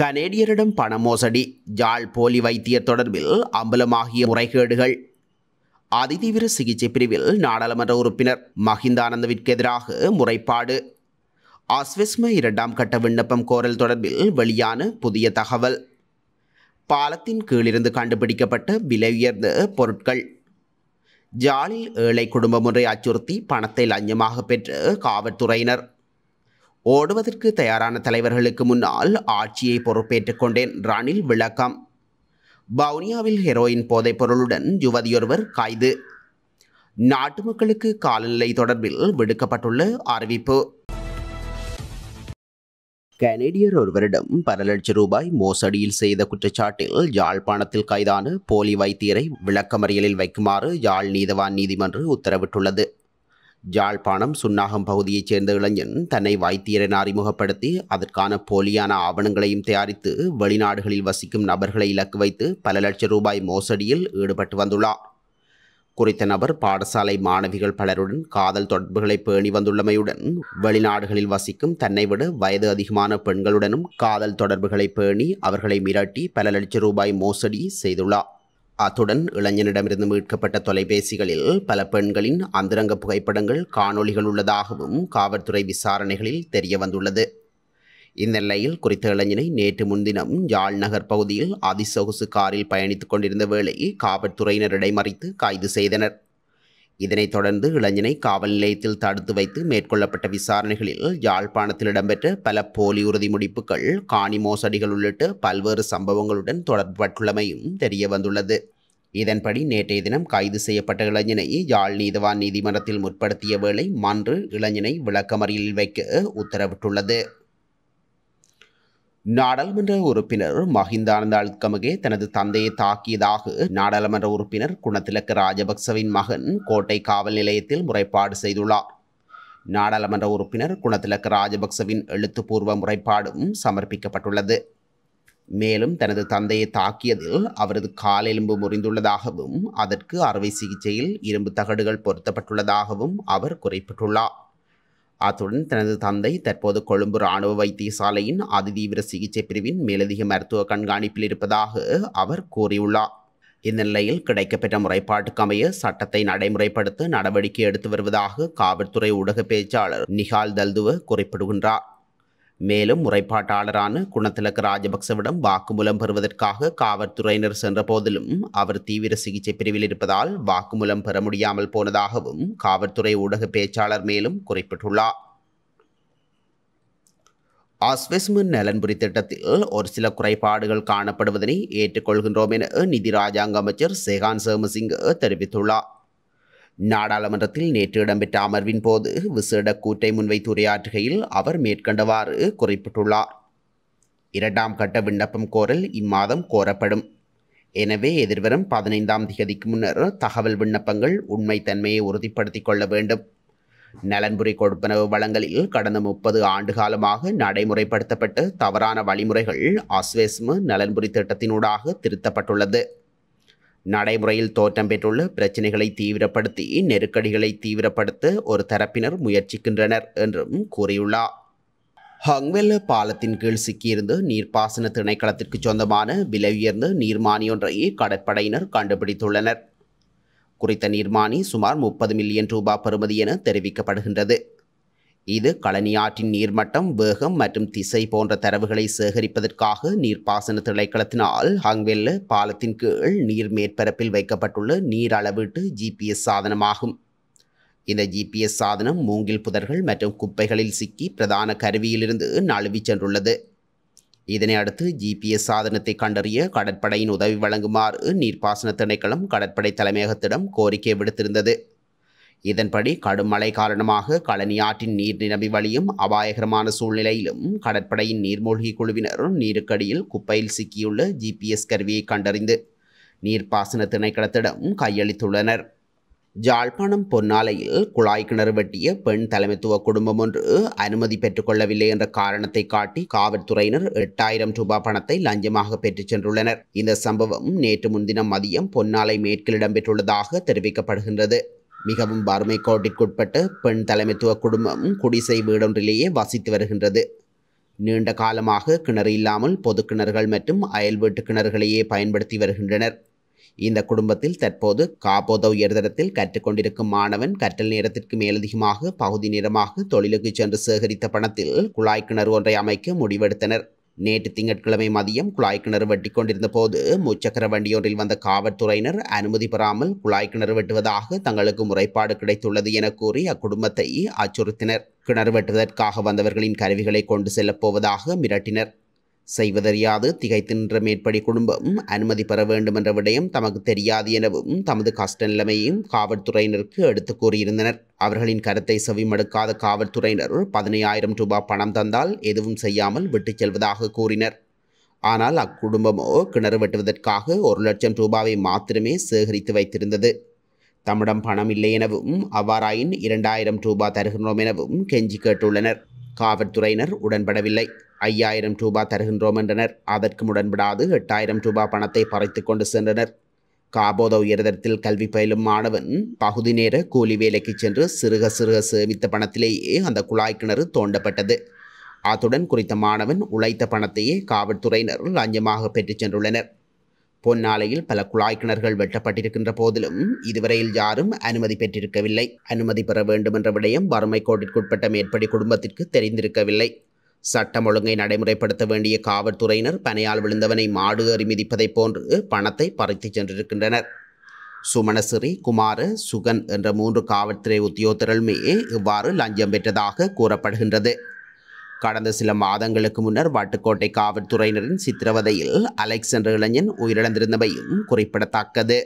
கனேடியரிடம் பண மோசடி, யாழ் போலி வைத்தியர் தொடர்பில் அம்பலமாகிய முறைகேடுகள். அதிதீவிர சிகிச்சை பிரிவில் நாடாளுமன்ற உறுப்பினர் மஹிந்தானந்தவிற்கு எதிராக முறைப்பாடு. ஆஸ்வெஸ்ம 2ஆம் கட்ட விண்ணப்பம் கோரல் தொடர்பில் வெளியான புதிய தகவல். பாலத்தின் கீழிருந்து கண்டுபிடிக்கப்பட்ட விலை உயர்ந்த பொருட்கள். யாழில் ஏழை குடும்பம் ஒன்றை அச்சுறுத்தி பணத்தை லஞ்சமாக பெற்ற காவல்துறையினர். ஓடுவதற்கு தயாரான தலைவர்களுக்கு முன்னால் ஆட்சியை பொறுப்பேற்றுக் கொண்டேன், ரணில் விளக்கம். வவுனியாவில் ஹெரோயின் போதைப் பொருளுடன் யுவதியொருவர் கைது. நாட்டு மக்களுக்கு காலநிலை தொடர்பில் விடுக்கப்பட்டுள்ள அறிவிப்பு. கனேடியர் ஒருவரிடம் பல லட்சம் ரூபாய் மோசடியில் செய்த குற்றச்சாட்டில் யாழ்ப்பாணத்தில் கைதான போலி வைத்தியரை விளக்கமறியலில் வைக்குமாறு யாழ் நீதவான் நீதிமன்றம் உத்தரவிட்டுள்ளது. யாழ்ப்பாணம் சுன்னாகம் பகுதியைச் சேர்ந்த இளைஞன் தன்னை வைத்தியர் என அறிமுகப்படுத்தி அதற்கான போலியான ஆவணங்களையும் தயாரித்து வெளிநாடுகளில் வசிக்கும் நபர்களை இலக்கு வைத்து பல லட்சம் ரூபாய் மோசடியில் ஈடுபட்டு வந்துள்ளார். குறித்த நபர் பாடசாலை மாணவிகள் பலருடன் காதல் தொடர்புகளை பேணி வந்துள்ளமையுடன் வெளிநாடுகளில் வசிக்கும் தன்னை விட வயது அதிகமான பெண்களுடனும் காதல் தொடர்புகளை பேணி அவர்களை மிரட்டி பல லட்சம் ரூபாய் மோசடி செய்துள்ளார். அத்துடன் இளைஞனிடமிருந்து மீட்கப்பட்ட தொலைபேசிகளில் பல பெண்களின் அந்தரங்க புகைப்படங்கள், காணொளிகள் உள்ளதாகவும் காவல்துறை விசாரணைகளில் தெரிய வந்துள்ளது. இந்த நிலையில் குறித்த இளைஞனை நேற்று முன்தினம் யாழ் நகர் பகுதியில் அதிசொகுசு காரில் பயணித்துக் கொண்டிருந்த வேளை காவல்துறையினர் இடைமறித்து கைது செய்தனர். இதனைத் தொடர்ந்து இளைஞனை காவல் நிலையத்தில் தடுத்து வைத்து மேற்கொள்ளப்பட்ட விசாரணைகளில் யாழ்ப்பாணத்தில் இடம்பெற்ற பல போலி உறுதிமொழிப்புகள், காணி மோசடிகள் உள்ளிட்ட பல்வேறு சம்பவங்களுடன் தொடர்புபட்டுள்ளமையும் தெரிய வந்துள்ளது. இதன்படி நேற்றைய தினம் கைது செய்யப்பட்ட இளைஞனை யாழ் நீதவான் நீதிமன்றத்தில் முற்படுத்திய வேளை மன்று இளைஞனை விளக்கமறியலில் வைக்க உத்தரவிட்டுள்ளது. நாடாளுமன்ற உறுப்பினர் மஹிந்தானந்த அழுத்கமகே தனது தந்தையை தாக்கியதாக நாடாளுமன்ற உறுப்பினர் குணத்திலக்க ராஜபக்சவின் மகன் கோட்டை காவல் நிலையத்தில் முறைப்பாடு செய்துள்ளார். நாடாளுமன்ற உறுப்பினர் குணத்திலக்க ராஜபக்சவின் எழுத்துப்பூர்வ முறைப்பாடும் சமர்ப்பிக்கப்பட்டுள்ளது. மேலும் தனது தந்தையை தாக்கியதில் அவரது காலெலும்பு முறிந்துள்ளதாகவும் அதற்கு அறுவை சிகிச்சையில் இரும்பு தகடுகள் பொருத்தப்பட்டுள்ளதாகவும் அவர் குறிப்பிட்டுள்ளார். அத்துடன் தனது தந்தை தற்போது கொழும்பு இராணுவ வைத்தியசாலையின் அதிதீவிர சிகிச்சை பிரிவின் மேலதிக மருத்துவ கண்காணிப்பில் இருப்பதாக அவர் கூறியுள்ளார். இந்த நிலையில் கிடைக்கப்பெற்ற முறைப்பாட்டுக்கு அமைய சட்டத்தை நடைமுறைப்படுத்த நடவடிக்கை எடுத்து வருவதாக காவல்துறை ஊடக பேச்சாளர் நிகால் தல்துவ குறிப்பிடுகின்றார். மேலும் முறைப்பாட்டாளரான குணத்திலக்க ராஜபக்சவிடம் வாக்குமூலம் பெறுவதற்காக காவல்துறையினர் சென்ற போதிலும் அவர் தீவிர சிகிச்சை பிரிவில் இருப்பதால் வாக்குமூலம் பெற முடியாமல் போனதாகவும் காவல்துறை ஊடக பேச்சாளர் மேலும் குறிப்பிட்டுள்ளார். ஆஸ்வெஸ்ம நலன்புரி திட்டத்தில் ஒரு சில குறைபாடுகள் காணப்படுவதனை ஏற்றுக்கொள்கின்றோம் என நிதி ராஜாங்க அமைச்சர் செகான் சேமசிங்க தெரிவித்துள்ளார். நாடாளுமன்றத்தில் நேற்று இடம்பெற்ற அமர்வின் போது விசேட கூற்றை முன்வைத்து உரையாற்றுகையில் அவர் மேற்கண்டவாறு குறிப்பிட்டுள்ளார். 2ஆம் கட்ட விண்ணப்பம் கோரல் இம்மாதம் கோரப்படும். எனவே எதிர்வரும் 15ஆம் தேதிக்கு முன்னர் தகவல் விண்ணப்பங்கள் உண்மைத்தன்மையை உறுதிப்படுத்திக் கொள்ள வேண்டும். நலன்புரி கொடுப்பனவு வழங்கலில் கடந்த 30 ஆண்டு காலமாக நடைமுறைப்படுத்தப்பட்ட தவறான வழிமுறைகள் ஆஸ்வெஸ்ம நலன்புரி திட்டத்தினூடாக திருத்தப்பட்டுள்ளது. நடைமுறையில் தோற்றம் பெற்றுள்ள பிரச்சினைகளை தீவிரப்படுத்தி நெருக்கடிகளை தீவிரப்படுத்த ஒரு தரப்பினர் முயற்சிக்கின்றனர் என்றும் கூறியுள்ளார். ஹங்வெல்ல பாலத்தின் கீழ் சிக்கியிருந்த நீர்ப்பாசன திணைக்களத்திற்கு சொந்தமான விலை உயர்ந்த நீர்மானி ஒன்றை கடற்படையினர் கண்டுபிடித்துள்ளனர். குறித்த நீர்மானி சுமார் 30 மில்லியன் ரூபாய் பெறுமதி என தெரிவிக்கப்படுகின்றது. இது களனி ஆற்றின் நீர்மட்டம், வேகம் மற்றும் திசை போன்ற தரவுகளை சேகரிப்பதற்காக நீர்ப்பாசன திணைக்களத்தினால் ஹங்வெல்ல பாலத்தின் கீழ் நீர் மேற்பரப்பில் வைக்கப்பட்டுள்ள நீர் அளவீட்டு GPS சாதனமாகும். இந்த GPS சாதனம் மூங்கில் புதர்கள் மற்றும் குப்பைகளில் சிக்கி பிரதான கருவியிலிருந்து நழுவி சென்றுள்ளது. இதனை அடுத்து GPS சாதனத்தை கண்டறிய கடற்படையின் உதவி வழங்குமாறு நீர்ப்பாசன திணைக்களம் கடற்படை தலைமையகத்திடம் கோரிக்கை விடுத்திருந்தது. இதன்படி கடும் மழை காரணமாக களனி ஆற்றின் நீர் நிரம்பி வழியும் அபாயகரமான சூழ்நிலையிலும் கடற்படையின் நீர்மூழ்கி குழுவினர் நீருக்கடியில் குப்பையில் சிக்கியுள்ள GPS கருவியை கண்டறிந்து நீர்ப்பாசன திணைக்களத்திடம் கையளித்துள்ளனர். யாழ்ப்பாணம் பொன்னாலையில் குழாய் கிணறு வெட்டிய பெண் தலைமைத்துவ குடும்பம் ஒன்று அனுமதி பெற்றுக்கொள்ளவில்லை என்ற காரணத்தை காட்டி காவல்துறையினர் 8000 ரூபாய் பணத்தை லஞ்சமாக பெற்றுச் சென்றுள்ளனர். இந்த சம்பவம் நேற்று முன்தினம் மதியம் பொன்னாலை மேற்கில் இடம்பெற்றுள்ளதாக தெரிவிக்கப்படுகின்றது. மிகவும் வறுமை கோட்டிற்குட்பட்ட பெண் தலைமைத்துவ குடும்பம் குடிசை வீடொன்றிலேயே வசித்து வருகின்றது. நீண்ட காலமாக கிணறு இல்லாமல் பொது கிணறுகள் மற்றும் அயல் வீட்டு கிணறுகளையே பயன்படுத்தி வருகின்றனர். இந்த குடும்பத்தில் தற்போது காபோத உயர்தரத்தில் கற்றுக்கொண்டிருக்கும் மாணவன் கற்றல் நேரத்திற்கு மேலதிகமாக பகுதி நேரமாக தொழிலுக்கு சென்று சேகரித்த பணத்தில் குழாய் கிணறு ஒன்றை அமைக்க முடிவெடுத்தனர். நேற்று திங்கட்கிழமை மதியம் குழாய் கிணறு வெட்டி கொண்டிருந்த போது முச்சக்கர வண்டியொன்றில் வந்த காவல்துறையினர் அனுமதி பெறாமல் குழாய் கிணறு வெட்டுவதாக தங்களுக்கு முறைப்பாடு கிடைத்துள்ளது என கூறி அக்குடும்பத்தை அச்சுறுத்தினர். கிணறு வெட்டுவதற்காக வந்தவர்களின் கருவிகளை கொண்டு செல்லப் போவதாக மிரட்டினர். செய்வதறியாது திகைத்து நின்ற மேற்படி குடும்பம் அனுமதி பெற வேண்டும் என்ற விடயம் தமக்கு தெரியாது எனவும் தமது கஷ்ட நிலைமையும் காவல்துறையினருக்கு எடுத்து கூறியிருந்தனர். அவர்களின் கருத்தை செவிமடுக்காத காவல்துறையினர் 15,000 ரூபாய் பணம் தந்தால் எதுவும் செய்யாமல் விட்டுச் செல்வதாக கூறினர். ஆனால் அக்குடும்பமோ கிணறு வெட்டுவதற்காக 1 லட்சம் ரூபாவை மாத்திரமே சேகரித்து வைத்திருந்தது. தம்மிடம் பணம் இல்லை எனவும் அவ்வாறாயின் 2,000 ரூபாய் தருகின்றோம் எனவும் கெஞ்சி கேட்டுள்ளனர். காவல்துறையினர் உடன்படவில்லை. 5,000 ரூபாய் தருகின்றோம் என்றனர். அதற்கு உடன்படாது 8,000 ரூபாய் பணத்தை பறித்து கொண்டு சென்றனர். காபோத உயர்தரத்தில் கல்வி பயிலும் மாணவன் பகுதி நேர கூலி வேலைக்கு சென்று சிறுக சிறுக சேமித்த பணத்திலேயே அந்த குழாய் கிணறு தோண்டப்பட்டது. அத்துடன் குறித்த மாணவன் உழைத்த பணத்தையே காவல்துறையினர் லஞ்சமாக பெற்றுச் சென்றுள்ளனர். பொன்னாலையில் பல குழாய் கிணறுகள் வெட்டப்பட்டிருக்கின்ற போதிலும் இதுவரையில் யாரும் அனுமதி பெற்றிருக்கவில்லை. அனுமதி பெற வேண்டும் என்ற விடயம் வறுமை கோட்டிற்குட்பட்ட மேற்படி குடும்பத்திற்கு தெரிந்திருக்கவில்லை. சட்டம் ஒழுங்கை நடைமுறைப்படுத்த வேண்டிய காவல்துறையினர் பனையால் விழுந்தவனை மாடு ஏறி மிதிப்பதைப் போன்று பணத்தை பறித்து சென்றிருக்கின்றனர். சுமணசிறி, குமார, சுகன் என்ற 3 காவல்துறை உத்தியோகத்தர்களுமே இவ்வாறு லஞ்சம் பெற்றதாக கூறப்படுகின்றது. கடந்த சில மாதங்களுக்கு முன்னர் வட்டுக்கோட்டை காவல்துறையினரின் சித்திரவதையில் அலெக்ஸ் என்ற இளைஞன் உயிரிழந்திருந்தமையும் குறிப்பிடத்தக்கது.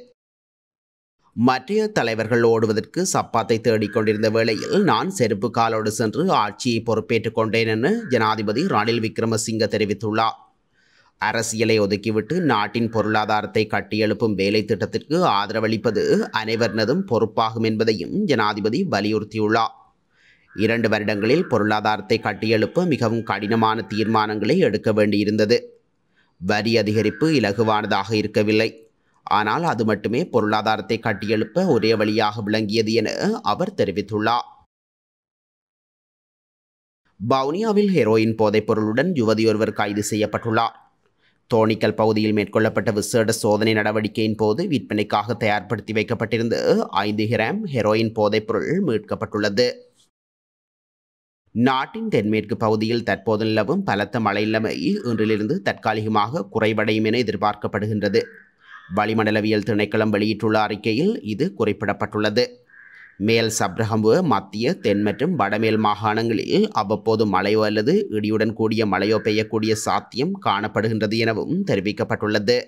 மற்ற தலைவர்கள் ஓடுவதற்கு சப்பாத்தை தேடிக்கொண்டிருந்த வேளையில் நான் செருப்பு காலோடு சென்று ஆட்சியை பொறுப்பேற்றுக் கொண்டேன் என ஜனாதிபதி ரணில் விக்ரமசிங்க தெரிவித்துள்ளார். அரசியலை ஒதுக்கிவிட்டு நாட்டின் பொருளாதாரத்தை கட்டியெழுப்பும் வேலை திட்டத்திற்கு ஆதரவளிப்பது அனைவரினதும் பொறுப்பாகும் என்பதையும் ஜனாதிபதி வலியுறுத்தியுள்ளார். 2 வருடங்களில் பொருளாதாரத்தை கட்டியெழுப்ப மிகவும் கடினமான தீர்மானங்களை எடுக்க வேண்டியிருந்தது. வரி அதிகரிப்பு இலகுவானதாக இருக்கவில்லை. ஆனால் அது மட்டுமே பொருளாதாரத்தை கட்டியெழுப்ப ஒரே வழியாக விளங்கியது என அவர் தெரிவித்துள்ளார். வவுனியாவில் ஹெரோயின் போதைப்பொருளுடன் யுவதியொருவர் கைது செய்யப்பட்டுள்ளார். தோணிக்கல் பகுதியில் மேற்கொள்ளப்பட்ட விசேட சோதனை நடவடிக்கையின் போது விற்பனைக்காக தயார்படுத்தி வைக்கப்பட்டிருந்த 5 கிராம் ஹெரோயின் போதைப்பொருள் மீட்கப்பட்டுள்ளது. நாட்டின் தென்மேற்கு பகுதியில் தற்போது நிலவும் பலத்த மழை நிலைமை இன்றிலிருந்து தற்காலிகமாக குறைவடையும் என எதிர்பார்க்கப்படுகின்றது. வளிமண்டலவியல் திணைக்களம் வெளியிட்டுள்ள அறிக்கையில் இது குறிப்பிடப்பட்டுள்ளது. மேல் சப்ரகம்பு, மத்திய, தென் மற்றும் வடமேல் மாகாணங்களில் அவ்வப்போது மழையோ அல்லது இடியுடன் கூடிய மழையோ பெய்யக்கூடிய சாத்தியம் காணப்படுகின்றது எனவும் தெரிவிக்கப்பட்டுள்ளது.